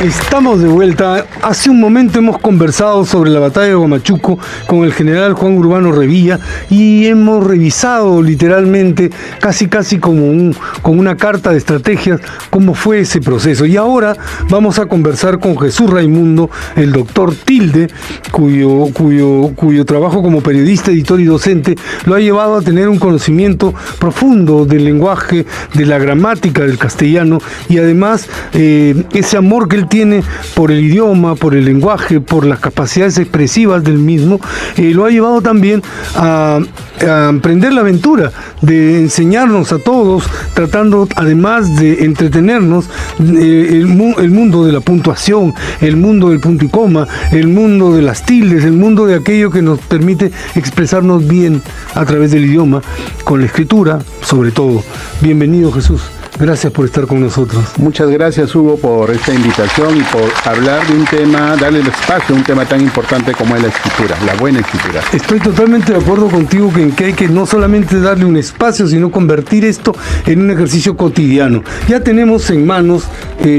Estamos de vuelta. Hace un momento hemos conversado sobre la batalla de Huamachuco con el general Juan Urbano Revilla y hemos revisado literalmente, casi como con una carta de estrategias, cómo fue ese proceso. Y ahora vamos a conversar con Jesús Raimundo, el doctor Tilde, cuyo trabajo como periodista, editor y docente lo ha llevado a tener un conocimiento profundo del lenguaje, de la gramática del castellano y además ese amor que él tiene por el idioma, por el lenguaje, por las capacidades expresivas del mismo, lo ha llevado también a emprender la aventura de enseñarnos a todos, tratando además de entretenernos, el mundo de la puntuación, el mundo del punto y coma, el mundo de las tildes, el mundo de aquello que nos permite expresarnos bien a través del idioma, con la escritura, sobre todo. Bienvenido, Jesús. Gracias por estar con nosotros. Muchas gracias, Hugo, por esta invitación y por hablar de un tema, darle el espacio a un tema tan importante como es la escritura, la buena escritura. Estoy totalmente de acuerdo contigo en que hay que no solamente darle un espacio, sino convertir esto en un ejercicio cotidiano. Ya tenemos en manos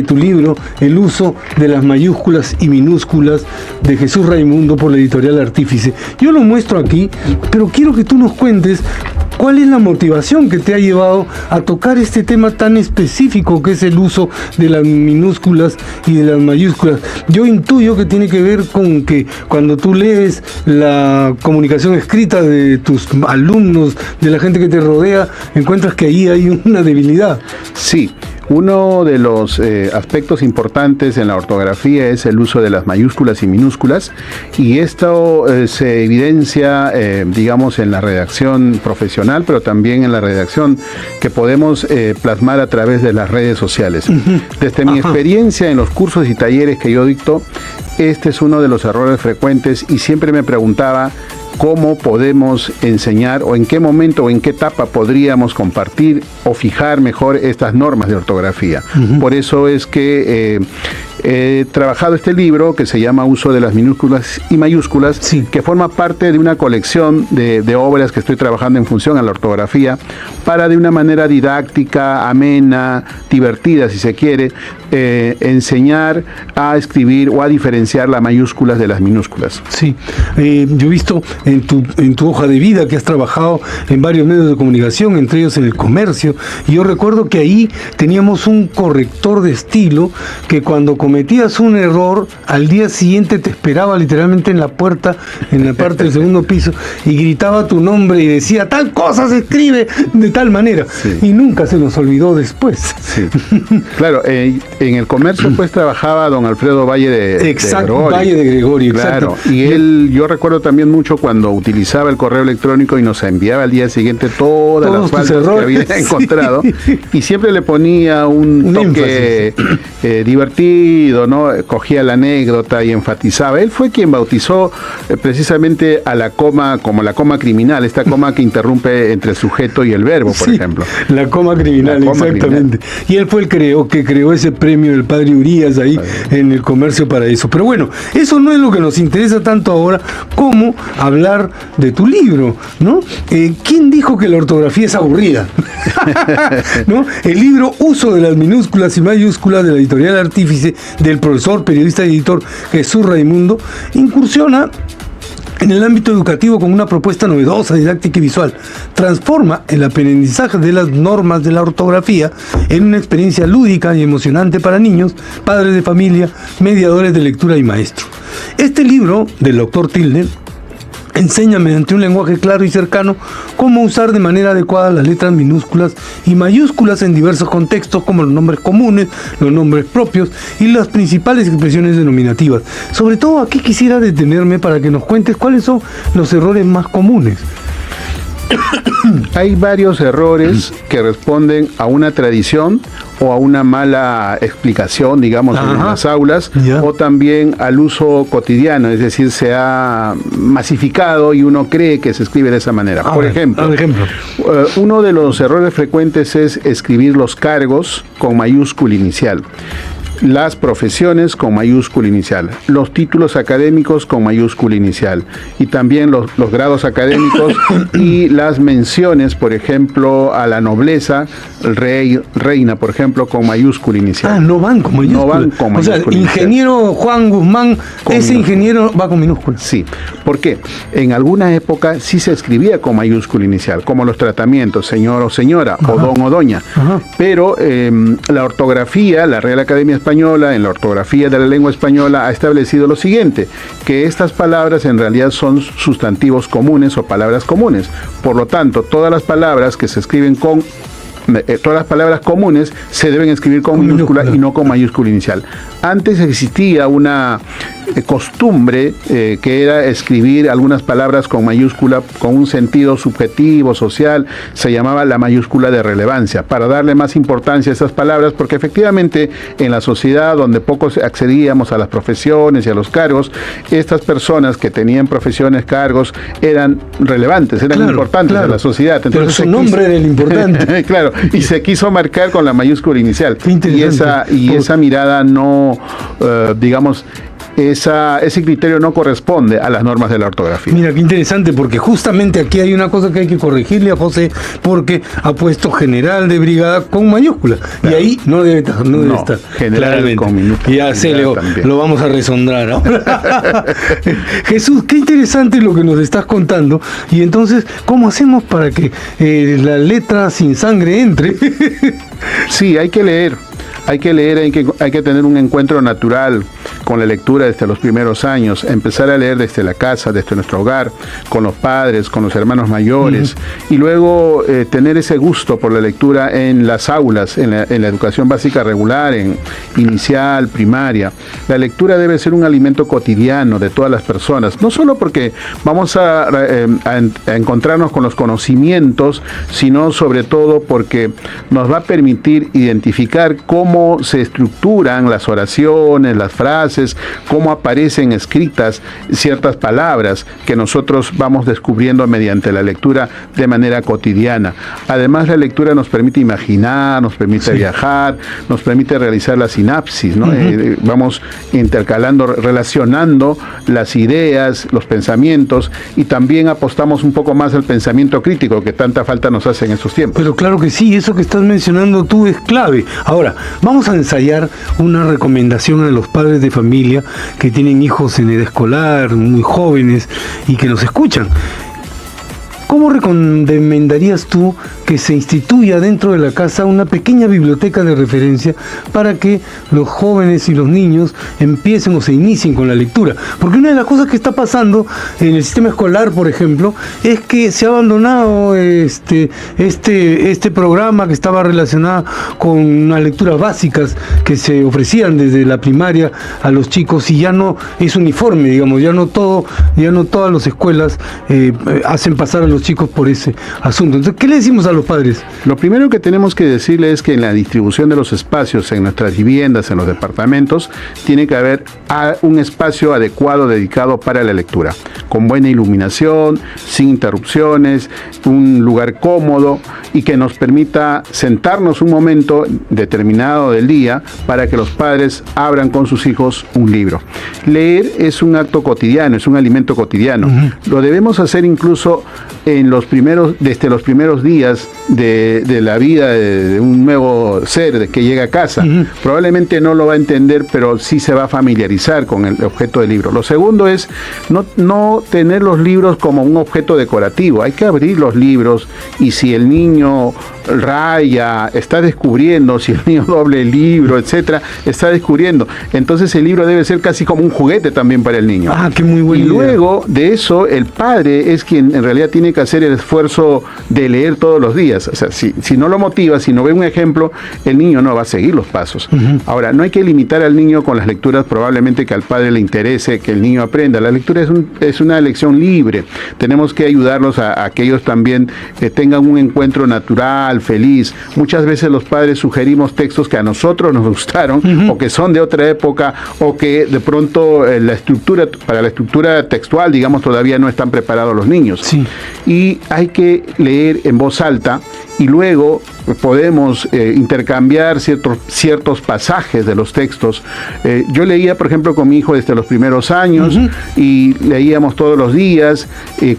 tu libro, El uso de las mayúsculas y minúsculas, de Jesús Raimundo, por la editorial Artífice. Yo lo muestro aquí, pero quiero que tú nos cuentes ¿cuál es la motivación que te ha llevado a tocar este tema tan específico que es el uso de las minúsculas y de las mayúsculas? Yo intuyo que tiene que ver con que cuando tú lees la comunicación escrita de tus alumnos, de la gente que te rodea, encuentras que ahí hay una debilidad. Sí. Uno de los aspectos importantes en la ortografía es el uso de las mayúsculas y minúsculas, y esto se evidencia, digamos, en la redacción profesional, pero también en la redacción que podemos plasmar a través de las redes sociales. Desde mi experiencia en los cursos y talleres que yo dicto, este es uno de los errores frecuentes y siempre me preguntaba cómo podemos enseñar o en qué momento o en qué etapa podríamos compartir o fijar mejor estas normas de ortografía. Por eso es que he trabajado este libro que se llama Uso de las minúsculas y mayúsculas, sí, que forma parte de una colección de obras que estoy trabajando en función a la ortografía para de una manera didáctica, amena, divertida si se quiere, enseñar a escribir o a diferenciar las mayúsculas de las minúsculas. Sí, yo he visto en tu hoja de vida que has trabajado en varios medios de comunicación, entre ellos en El Comercio, y yo recuerdo que ahí teníamos un corrector de estilo que cuando cometías un error, al día siguiente te esperaba literalmente en la puerta, en la parte del segundo piso, y gritaba tu nombre y decía, tal cosa se escribe de tal manera, sí, y nunca se nos olvidó después. Sí. Claro, en El Comercio pues trabajaba don Alfredo Valle de Gregorio. Valle de Gregorio, claro, exacto. Y él, yo recuerdo también mucho cuando utilizaba el correo electrónico y nos enviaba al día siguiente todas las faltas que había encontrado, sí, y siempre le ponía un toque divertido, ¿no? Cogía la anécdota y enfatizaba. Él fue quien bautizó precisamente a la coma como la coma criminal, esta coma que interrumpe entre el sujeto y el verbo, por ejemplo. La coma criminal, la coma exactamente. Criminal. Y él fue el que creó ese premio del padre Urías ahí en El Comercio para eso. Pero bueno, eso no es lo que nos interesa tanto ahora como hablar de tu libro, ¿no? ¿Quién dijo que la ortografía es aburrida? ¿No? El libro Uso de las minúsculas y mayúsculas, de la editorial Artífice, del profesor, periodista y editor Jesús Raimundo, incursiona en el ámbito educativo con una propuesta novedosa, didáctica y visual. Transforma el aprendizaje de las normas de la ortografía en una experiencia lúdica y emocionante para niños, padres de familia, mediadores de lectura y maestros. Este libro del doctor Tilde enseña mediante un lenguaje claro y cercano cómo usar de manera adecuada las letras minúsculas y mayúsculas en diversos contextos, como los nombres comunes, los nombres propios y las principales expresiones denominativas. Sobre todo aquí quisiera detenerme para que nos cuentes cuáles son los errores más comunes. Hay varios errores que responden a una tradición o a una mala explicación, digamos, en las aulas, o también al uso cotidiano, es decir, se ha masificado y uno cree que se escribe de esa manera. Por ejemplo, uno de los errores frecuentes es escribir los cargos con mayúscula inicial. las profesiones con mayúscula inicial, los títulos académicos con mayúscula inicial y también los grados académicos y las menciones, por ejemplo, a la nobleza, rey, reina, por ejemplo, con mayúscula inicial. Ah, no van con mayúscula. No van con mayúscula. O sea, ingeniero Juan Guzmán, ese ingeniero va con minúscula. Sí. ¿Por qué? En alguna época sí se escribía con mayúscula inicial, como los tratamientos, señor o señora, o don o doña. Pero la ortografía, la Real Academia Española, en la ortografía de la lengua española, ha establecido lo siguiente, que estas palabras en realidad son sustantivos comunes o palabras comunes. Por lo tanto, todas las palabras que se escriben con todas las palabras comunes se deben escribir con minúscula y no con mayúscula inicial. Antes existía una costumbre que era escribir algunas palabras con mayúscula con un sentido subjetivo, social, se llamaba la mayúscula de relevancia, para darle más importancia a esas palabras, porque efectivamente en la sociedad donde pocos accedíamos a las profesiones y a los cargos, estas personas que tenían profesiones, cargos, eran relevantes, eran importantes a la sociedad. Entonces, pero su nombre era el importante. Claro, y se quiso marcar con la mayúscula inicial. Y esa mirada no, digamos, ese criterio no corresponde a las normas de la ortografía. Mira, qué interesante, porque justamente aquí hay una cosa que hay que corregirle a José, porque ha puesto general de brigada con mayúscula, claro. Y ahí no debe estar. General con minúscula. Ya sé, lo vamos a resondrar ahora. Jesús, qué interesante lo que nos estás contando, y entonces, ¿cómo hacemos para que la letra sin sangre entre? Sí, hay que leer, hay que tener un encuentro natural con la lectura desde los primeros años, empezar a leer desde la casa, desde nuestro hogar, con los padres, con los hermanos mayores, y luego tener ese gusto por la lectura en las aulas, en la educación básica regular, en inicial, primaria. La lectura debe ser un alimento cotidiano de todas las personas, no solo porque vamos a encontrarnos con los conocimientos, sino sobre todo porque nos va a permitir identificar cómo se estructuran las oraciones, las frases, cómo aparecen escritas ciertas palabras que nosotros vamos descubriendo mediante la lectura de manera cotidiana. Además, la lectura nos permite imaginar, nos permite viajar, nos permite realizar la sinapsis, ¿no? Vamos intercalando, relacionando las ideas, los pensamientos, y también apostamos un poco más al pensamiento crítico que tanta falta nos hace en estos tiempos. Pero claro que sí, eso que estás mencionando tú es clave. Ahora, vamos a ensayar una recomendación a los padres de familia que tienen hijos en edad escolar, muy jóvenes y que nos escuchan. ¿Cómo recomendarías tú que se instituya dentro de la casa una pequeña biblioteca de referencia para que los jóvenes y los niños empiecen o se inicien con la lectura? Porque una de las cosas que está pasando en el sistema escolar, por ejemplo, es que se ha abandonado este programa que estaba relacionado con unas lecturas básicas que se ofrecían desde la primaria a los chicos, y ya no es uniforme, digamos, ya no todas las escuelas hacen pasar a los chicos por ese asunto. Entonces, ¿qué le decimos a los padres? Lo primero que tenemos que decirle es que en la distribución de los espacios en nuestras viviendas, en los departamentos, tiene que haber un espacio adecuado dedicado para la lectura, con buena iluminación, sin interrupciones, un lugar cómodo y que nos permita sentarnos un momento determinado del día para que los padres abran con sus hijos un libro. Leer es un acto cotidiano, es un alimento cotidiano. Lo debemos hacer incluso desde los primeros días de la vida de un nuevo ser que llega a casa. Probablemente no lo va a entender, pero sí se va a familiarizar con el objeto del libro. Lo segundo es no tener los libros como un objeto decorativo. Hay que abrir los libros, y si el niño raya, está descubriendo, si el niño doble el libro, etcétera, está descubriendo. Entonces el libro debe ser casi como un juguete también para el niño. Ah, qué muy buena idea. Luego de eso, el padre es quien en realidad tiene que hacer el esfuerzo de leer todos los días. O sea, si no lo motiva, si no ve un ejemplo, el niño no va a seguir los pasos. Ahora, no hay que limitar al niño con las lecturas, probablemente que al padre le interese que el niño aprenda. La lectura es una elección libre. Tenemos que ayudarlos a que ellos también tengan un encuentro natural, feliz. Muchas veces los padres sugerimos textos que a nosotros nos gustaron, o que son de otra época, o que de pronto para la estructura textual, digamos, todavía no están preparados los niños. Sí. y hay que leer en voz alta y luego podemos intercambiar ciertos pasajes de los textos. Yo leía, por ejemplo, con mi hijo desde los primeros años y leíamos todos los días.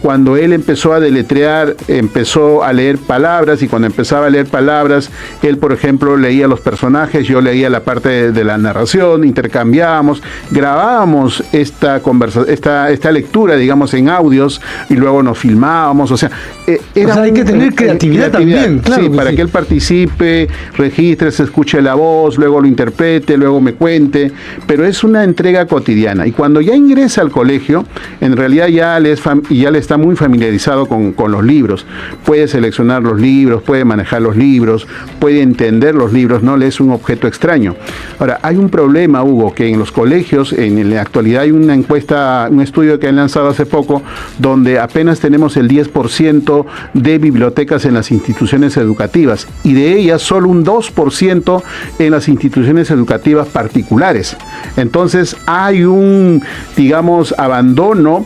Cuando él empezó a deletrear, empezó a leer palabras, y cuando empezaba a leer palabras, él, por ejemplo, leía los personajes, yo leía la parte de la narración, intercambiábamos, grabábamos esta lectura, digamos, en audios, y luego nos filmábamos. O sea, hay que tener creatividad también, claro, sí, para que él participe, registre, se escuche la voz, luego lo interprete, luego me cuente, pero es una entrega cotidiana. Y cuando ya ingresa al colegio, en realidad ya le está muy familiarizado con los libros. Puede seleccionar los libros, puede manejar los libros, puede entender los libros, no le es un objeto extraño. Ahora, hay un problema, Hugo, que en los colegios, en la actualidad hay una encuesta, un estudio que han lanzado hace poco, donde apenas tenemos el 10% de bibliotecas en las instituciones educativas, y de ellas solo un 2% en las instituciones educativas particulares. Entonces hay un, digamos, abandono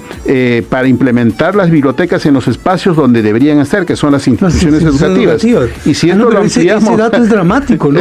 para implementar las bibliotecas en los espacios donde deberían estar, que son las instituciones educativas. Y si esto lo ampliamos, ese dato es dramático, ¿no?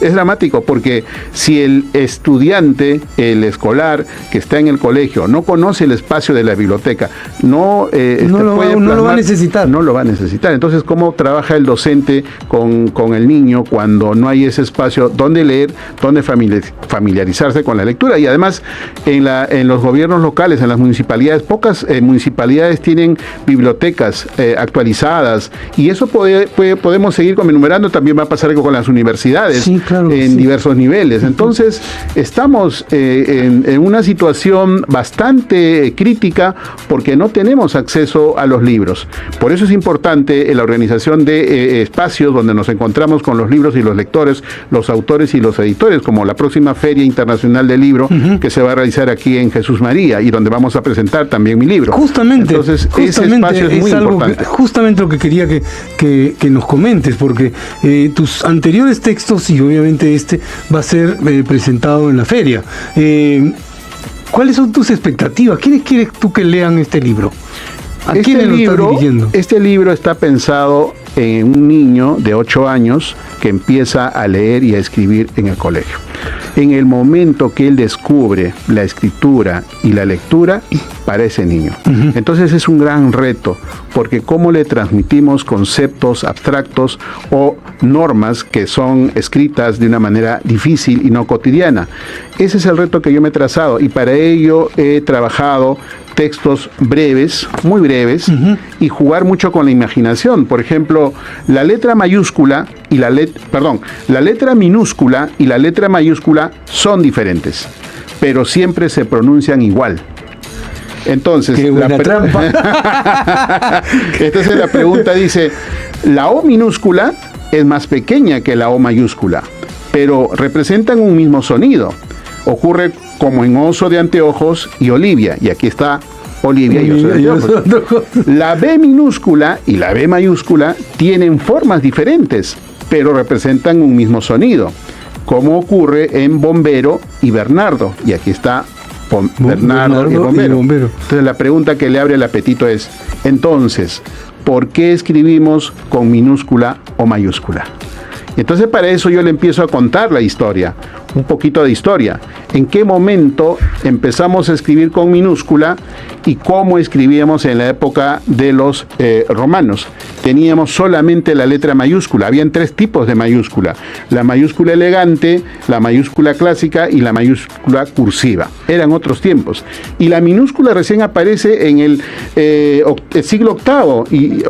Es dramático, porque si el estudiante, el escolar que está en el colegio, no conoce el espacio de la biblioteca, no lo va a necesitar. No lo va a necesitar. Entonces, ¿cómo trabaja el docente con el niño cuando no hay ese espacio donde leer, donde familiarizarse con la lectura? Y además, en los gobiernos locales, en las municipalidades, pocas municipalidades tienen bibliotecas actualizadas, y eso podemos seguir enumerando. También va a pasar algo con las universidades, sí, claro, en diversos niveles. Entonces, estamos en una situación bastante crítica porque no tenemos acceso a los libros. Por eso es importante la organización de espacios donde nos encontramos con los libros y los lectores, los autores y los editores, como la próxima Feria Internacional del Libro, que se va a realizar aquí en Jesús María, y donde vamos a presentar también mi libro. Entonces, ese espacio es muy importante. Justamente lo que quería que nos comentes, porque tus anteriores textos, y obviamente este va a ser presentado en la feria. ¿Cuáles son tus expectativas? ¿Quiénes quieres tú que lean este libro? ¿A quiénes lo estás dirigiendo? Este libro está pensado en un niño de 8 años que empieza a leer y a escribir en el colegio. En el momento que él descubre la escritura y la lectura, para ese niño. Entonces es un gran reto, porque cómo le transmitimos conceptos abstractos o normas que son escritas de una manera difícil y no cotidiana. Ese es el reto que yo me he trazado, y para ello he trabajado textos breves, muy breves, y jugar mucho con la imaginación. Por ejemplo, la letra minúscula y la letra mayúscula son diferentes, pero siempre se pronuncian igual. Entonces, entonces la pregunta dice, la O minúscula es más pequeña que la O mayúscula, pero representan un mismo sonido. Ocurre como en Oso de Anteojos y Olivia, y aquí está Olivia y Oso de Anteojos. La B minúscula y la B mayúscula tienen formas diferentes, pero representan un mismo sonido, como ocurre en Bombero y Bernardo, y aquí está Bernardo y Bombero. Entonces la pregunta que le abre el apetito es, entonces, ¿por qué escribimos con minúscula o mayúscula? Entonces para eso yo le empiezo a contar la historia, un poquito de historia. ¿En qué momento empezamos a escribir con minúscula y cómo escribíamos en la época de los romanos? Teníamos solamente la letra mayúscula. Habían 3 tipos de mayúscula: la mayúscula elegante, la mayúscula clásica y la mayúscula cursiva. Eran otros tiempos. Y la minúscula recién aparece en el siglo octavo y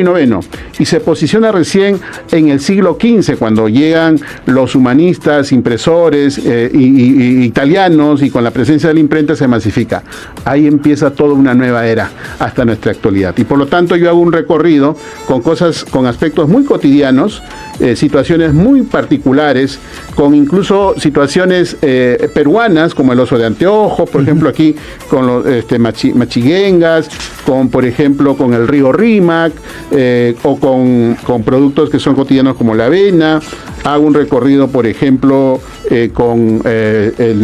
noveno, y se posiciona recién en el siglo XV, cuando llegan los humanistas, impresores y italianos, y con la presencia de la imprenta se masifica. Ahí empieza toda una nueva era hasta nuestra actualidad. Y por lo tanto yo hago un recorrido con aspectos muy cotidianos, situaciones muy particulares, con incluso situaciones peruanas, como el Oso de Anteojos, por ejemplo, aquí con los machiguengas, por ejemplo, con el río Rímac, o con productos que son cotidianos como la avena. Hago un recorrido, por ejemplo, con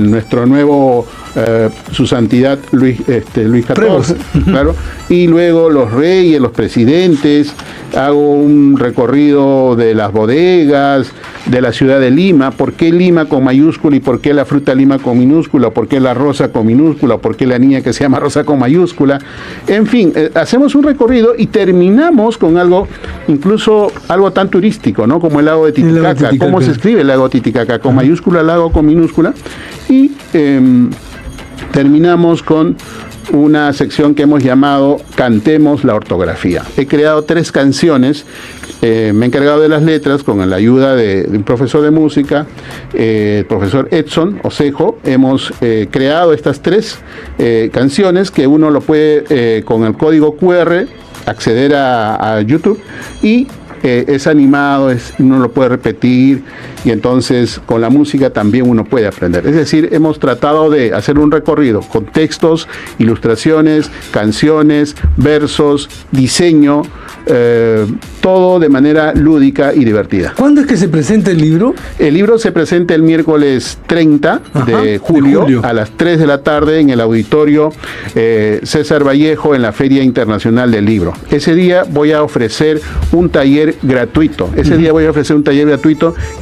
nuestro nuevo su santidad Luis XIV, claro, y luego los reyes, los presidentes. Hago un recorrido de las bodegas, de la ciudad de Lima. ¿Por qué Lima con mayúscula y por qué la fruta Lima con minúscula? ¿Por qué la rosa con minúscula? ¿Por qué la niña que se llama Rosa con mayúscula? En fin, hacemos un recorrido y terminamos con algo, incluso algo tan turístico, ¿no? Como el lago de Titicaca. ¿Cómo se escribe el lago Titicaca? Con mayúscula, lago con minúscula. Y terminamos con una sección que hemos llamado Cantemos la ortografía. He creado 3 canciones, me he encargado de las letras con la ayuda de un profesor de música, el profesor Edson Osejo. Hemos creado estas 3 canciones que uno lo puede con el código QR acceder a YouTube y es animado, uno lo puede repetir y entonces con la música también uno puede aprender. Es decir, hemos tratado de hacer un recorrido con textos, ilustraciones, canciones, versos, diseño, todo de manera lúdica y divertida. ¿Cuándo es que se presenta el libro? El libro se presenta el miércoles 30 de julio a las 3 de la tarde en el auditorio César Vallejo en la Feria Internacional del Libro. Ese día voy a ofrecer un taller gratuito.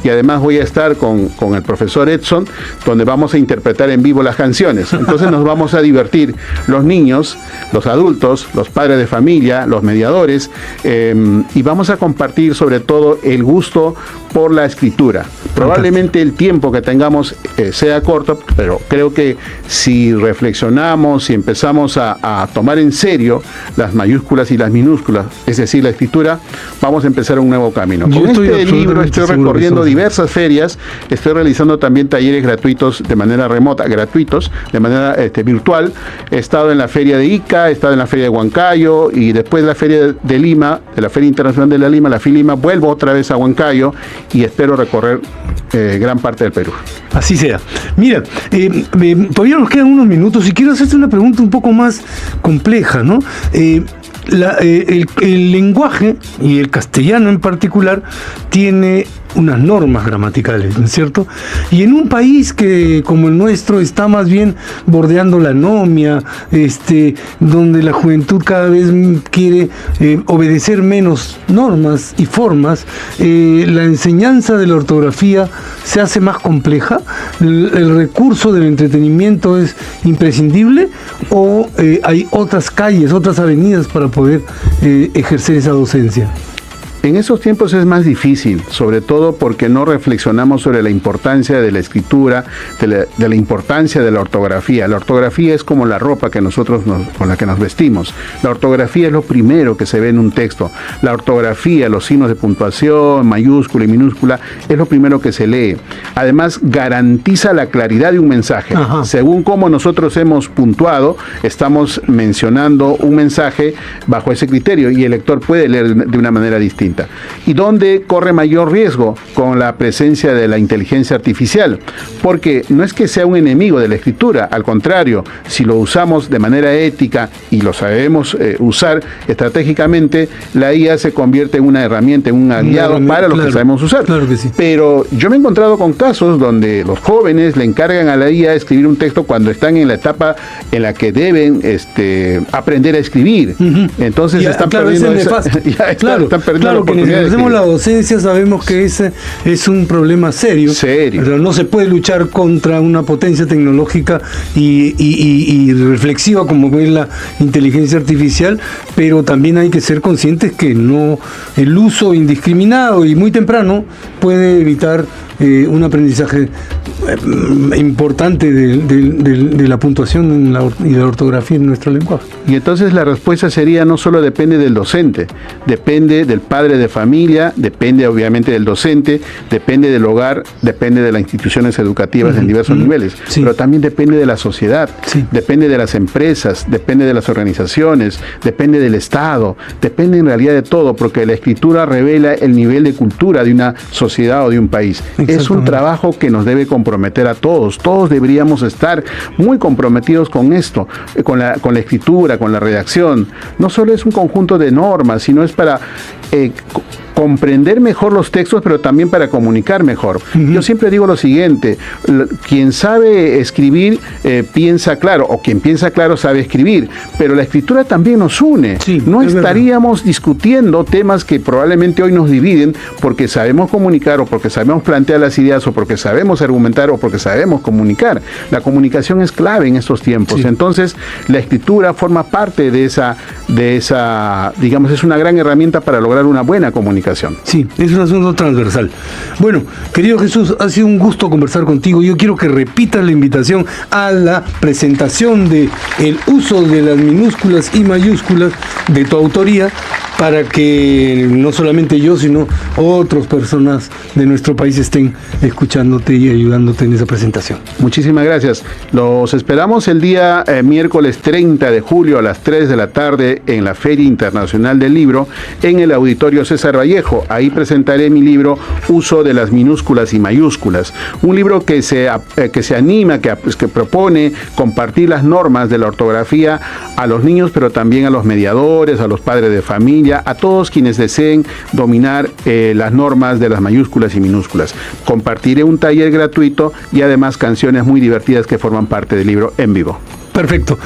Y además voy a estar con el profesor Edson, donde vamos a interpretar en vivo las canciones. Entonces nos vamos a divertir los niños, los adultos, los padres de familia, los mediadores, y vamos a compartir sobre todo el gusto por la escritura. Probablemente el tiempo que tengamos sea corto, pero creo que si reflexionamos, si empezamos a tomar en serio las mayúsculas y las minúsculas, es decir, la escritura, vamos a empezar un nuevo camino. Con este libro estoy recorriendo diversas ferias, estoy realizando también talleres gratuitos de manera remota, de manera virtual. He estado en la feria de Ica, he estado en la feria de Huancayo y después de la feria de Lima, de la Feria Internacional de la Lima, la FILIMA, vuelvo otra vez a Huancayo y espero recorrer gran parte del Perú. Así sea. Mira, todavía nos quedan unos minutos y quiero hacerte una pregunta un poco más compleja, ¿no? El lenguaje, y el castellano en particular, tiene unas normas gramaticales, ¿no es cierto? Y en un país que como el nuestro está más bien bordeando la anomia, donde la juventud cada vez quiere obedecer menos normas y formas, la enseñanza de la ortografía se hace más compleja. ¿El recurso del entretenimiento es imprescindible o hay otras calles, otras avenidas para poder ejercer esa docencia? En esos tiempos es más difícil, sobre todo porque no reflexionamos sobre la importancia de la escritura, de la importancia de la ortografía. La ortografía es como la ropa que nosotros con la que nos vestimos. La ortografía es lo primero que se ve en un texto. La ortografía, los signos de puntuación, mayúscula y minúscula, es lo primero que se lee. Además, garantiza la claridad de un mensaje. Ajá. Según cómo nosotros hemos puntuado, estamos mencionando un mensaje bajo ese criterio y el lector puede leer de una manera distinta. ¿Y dónde corre mayor riesgo? Con la presencia de la inteligencia artificial, porque no es que sea un enemigo de la escritura, al contrario, si lo usamos de manera ética y lo sabemos usar estratégicamente, la IA se convierte en una herramienta, en un aliado para lo que sabemos usar. Claro que sí. Pero yo me he encontrado con casos donde los jóvenes le encargan a la IA escribir un texto cuando están en la etapa en la que deben aprender a escribir. Entonces están perdiendo están perdiendo quienes ejercemos la docencia sabemos que ese es un problema serio. Pero no se puede luchar contra una potencia tecnológica y reflexiva como es la inteligencia artificial, pero también hay que ser conscientes que no el uso indiscriminado y muy temprano puede evitar un aprendizaje importante de la puntuación y de la ortografía en nuestro lenguaje. Y entonces la respuesta sería: no solo depende del docente, depende del padre de familia, depende obviamente del docente, depende del hogar, depende de las instituciones educativas en diversos niveles, pero también depende de la sociedad, depende de las empresas, depende de las organizaciones, depende del Estado, depende en realidad de todo, porque la escritura revela el nivel de cultura de una sociedad o de un país. Es un trabajo que nos debe comprometer a todos. Todos deberíamos estar muy comprometidos con esto, con la escritura, con la redacción. No solo es un conjunto de normas, sino es para comprender mejor los textos, pero también para comunicar mejor. Yo siempre digo lo siguiente, quien sabe escribir piensa claro, o quien piensa claro sabe escribir, pero la escritura también nos une. Sí, no estaríamos verdad. discutiendo temas que probablemente hoy nos dividen porque sabemos comunicar, o porque sabemos plantear las ideas, o porque sabemos argumentar, o porque sabemos comunicar. La comunicación es clave en estos tiempos. Sí. Entonces, la escritura forma parte de esa, digamos, es una gran herramienta para lograr una buena comunicación. Sí, es un asunto transversal. Bueno, querido Jesús, ha sido un gusto conversar contigo. Yo quiero que repitas la invitación a la presentación de el uso de las minúsculas y mayúsculas de tu autoría, para que no solamente yo, sino otras personas de nuestro país estén escuchándote y ayudándote en esa presentación. Muchísimas gracias. Los esperamos el día miércoles 30 de julio a las 3 de la tarde en la Feria Internacional del Libro en el Auditorio César Vallejo. Ahí presentaré mi libro Uso de las minúsculas y mayúsculas. Un libro que se anima, que propone compartir las normas de la ortografía a los niños, pero también a los mediadores, a los padres de familia, a todos quienes deseen dominar las normas de las mayúsculas y minúsculas. Compartiré un taller gratuito y además canciones muy divertidas que forman parte del libro en vivo. Perfecto.